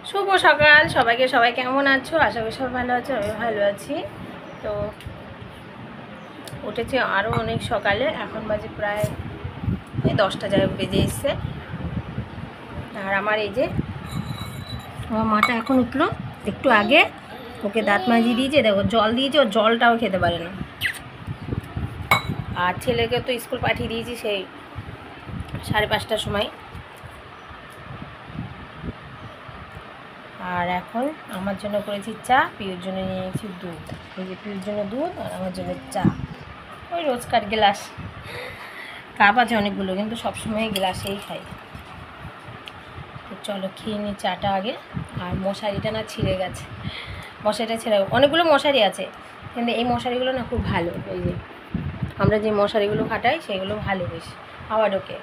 শুভ সকাল সবাইকে। সবাই কেমন আছো? আশা করি সবাই ভালো আছো, আমি ভালো আছি। তো উঠেছি আরও অনেক সকালে, এখন বাজে প্রায় এই 10টা যাই বেজে এসছে। আর আমার এই যে আমার মাটা এখন উঠলো একটু আগে, ওকে দাঁত মাজিয়ে দিয়েছে, দেখো জল দিয়েছে, ও জলটাও খেতে পারে না। আর ছেলেকে তো স্কুল পাঠিয়ে দিয়েছি সেই 5:30টার সময়। আর এখন আমার জন্য করেছি চা, পিউর জন্য নিয়েছি দুধ। এই যে পিউর জন্য দুধ আর আমার জন্য চা। ওই রোজকার গ্লাস, কাপ আছে অনেকগুলো, কিন্তু সবসময় গ্লাসেই খাই। তো চলো খেয়ে নিই চাটা আগে। আর মশারিটা না ছিঁড়ে গেছে, মশারিটা ছেড়ে, অনেকগুলো মশারি আছে কিন্তু এই মশারিগুলো না খুব ভালো। এই যে আমরা যে মশারিগুলো খাটাই সেগুলো ভালো, বেশ হাওয়া ঢোকে।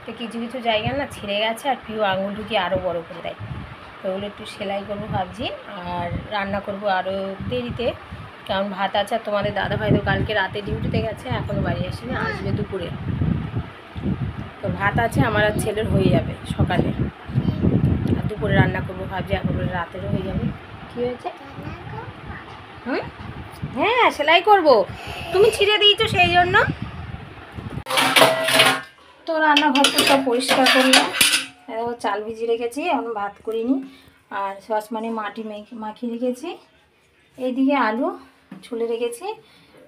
তো কিছু কিছু জায়গায় না ছিঁড়ে গেছে, আর পিউ আঙুল ঢুকিয়ে আরও বড় করে দেয়। তো ওগুলো একটু সেলাই করবো ভাবছি, আর রান্না করবো আরও দেরিতে, কারণ ভাত আছে। আর তোমাদের দাদাভাই তো কালকে রাতে ডিউটিতে গেছে, এখনও বাড়ি আসেনি, আসবে দুপুরে। তো ভাত আছে আমার আর ছেলের, হয়ে যাবে সকালে। আর দুপুরে রান্না করবো ভাবছি, একেবারে রাতেরও হয়ে যাবে। কী হয়েছে? হ্যাঁ সেলাই করবো, তুমি ছিঁড়ে দিয়েছো সেই জন্য। তো রান্নাঘরটা সব পরিষ্কার করলাম, চাল ভিজিয়ে রেখেছি, এখন ভাত করিনি। আর সসমানে মাটি মাখিয়ে রেখেছি। এইদিকে আলু ছুলে রেখেছি,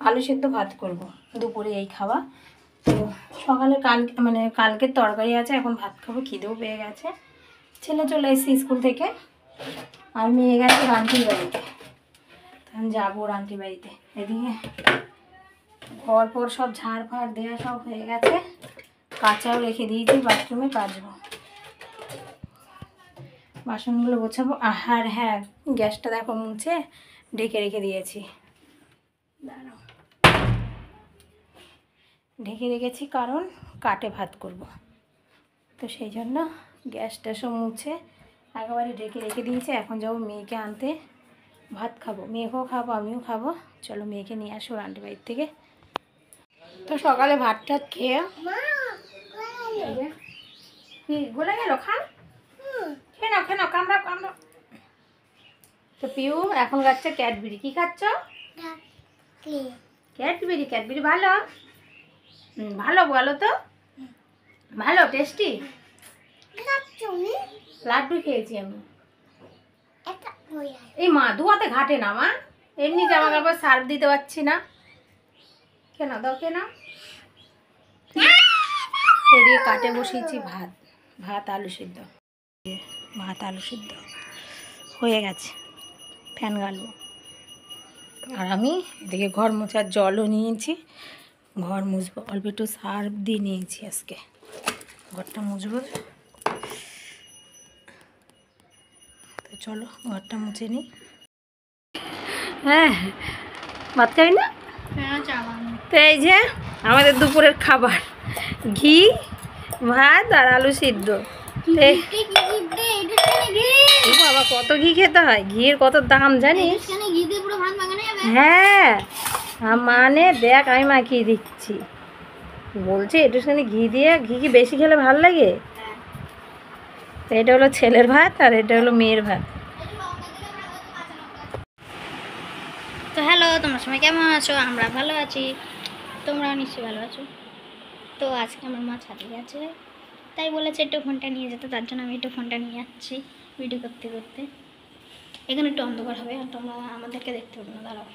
আলু সেদ্ধ ভাত করব দুপুরে এই খাওয়া। তো সকালে কালকের তরকারি আছে, এখন ভাত খাবো, খিদেও পেয়ে গেছে। ছেলে চলে এসেছি স্কুল থেকে, আর মেয়ে গেছে রান্তির বাড়িতে, তখন যাবো রান্তির বাড়িতে। এদিকে ঘর পর সব ঝাড় ফাড় দেওয়া সব হয়ে গেছে, কাঁচাও রেখে দিয়েছি, বাথরুমে কাচবো, বাসনগুলো গোছাবো। আর হ্যাঁ, গ্যাসটা দেখো মুছে ঢেকে রেখে দিয়েছি, দাঁড়াও, ঢেকে রেখেছি কারণ কাটে ভাত করব। তো সেই জন্য গ্যাসটা সব মুছে একেবারে ঢেকে রেখে দিয়েছি। এখন যাবো মেয়েকে আনতে, ভাত খাবো, মেয়েকেও খাবো আমিও খাবো। চলো মেয়েকে নিয়ে আসো আন্টি বাড়ির থেকে। তো সকালে ভাত টাত খেয়ে গলে গেল, খা খেয়ে নাও খেয়ে নাও, কামড়া কামড়া। তো পিউ এখন খাচ্ছে ক্যাডবেরি। কি খাচ্ছ? ক্যাডবেরি। ক্যাডবেরি ভালো? ভালো বলো তো, ভালো টেস্টি। লাড্ডু খেয়েছি আমি। এই মা দুয়াতে ঘাটে না মা, এমনি জামা কাপড় সার্ফ দিতে পারছি না, কেন দাও কেন। এদিকে কাটে বসিয়েছি ভাত, ভাত আলু সিদ্ধ, ভাত আলু সিদ্ধ হয়ে গেছে, ফ্যান গালবো। আর আমি এদিকে ঘর মোছার জলও নিয়েছি, ঘর মুছবো, অল্প একটু সার্ফ দিয়ে নিয়েছি আজকে, ঘরটা মুছবো। তো চলো ঘরটা মুছে নিই। হ্যাঁ ভাত খাই না? তো এই যে আমাদের দুপুরের খাবার, ঘি ভাত আর আলু সিদ্ধ। বাবা কত ঘি খেতে হয়, ঘির কত দাম জানিস? হ্যাঁ মানে দেখ আমি মাখিয়ে দিচ্ছি, বলছি একটুখানি ঘি দিয়ে, ঘি কি বেশি খেলে ভালো লাগে? তো এটা হলো ছেলের ভাত আর এটা হলো মেয়ের ভাত। তো হ্যালো, তোমরা সবাই কেমন আছো? আমরা ভালো আছি, তোমরাও নিশ্চয়ই ভালো আছো। তো আজকে আমার মা ছাদে গেছে, তাই বলেছে একটু ফোনটা নিয়ে যেতে, তার জন্য আমি একটু ফোনটা নিয়ে যাচ্ছি ভিডিও করতে করতে। এখানে একটু অন্ধকার হবে আর তোমরা আমাদেরকে দেখতে পাবে না, দাঁড়াও।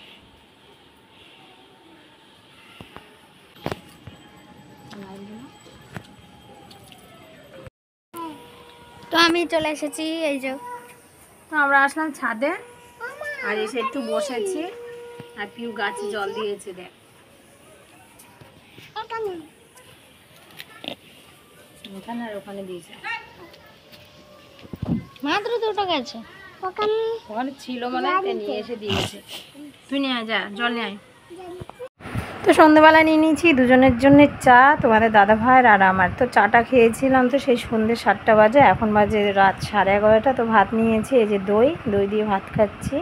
তো আমি চলে এসেছি, এই যে তো আমরা আসলাম ছাদে, আর এসে একটু বসেছি, আর পিউ গাছে জল দিয়েছে, দেখ এখানে আর ওখানে দিয়েছে, মাত্র 2টা গেছে, ওখানে ছিল মানে নিয়ে এসে দিয়েছে। তুই নিয়ে আয়, যা জল নিয়ে আয়। তো সন্ধ্যেবেলা নিয়ে নিয়েছি দুজনের জন্য চা, তোমাদের দাদা ভাইয়ের আর আমার। তো চাটা খেয়েছিলাম তো সেই সন্ধ্যে 7টা বাজে, এখন বাজে রাত 11:30। তো ভাত নিয়েছি, এই যে দই দিয়ে ভাত খাচ্ছি।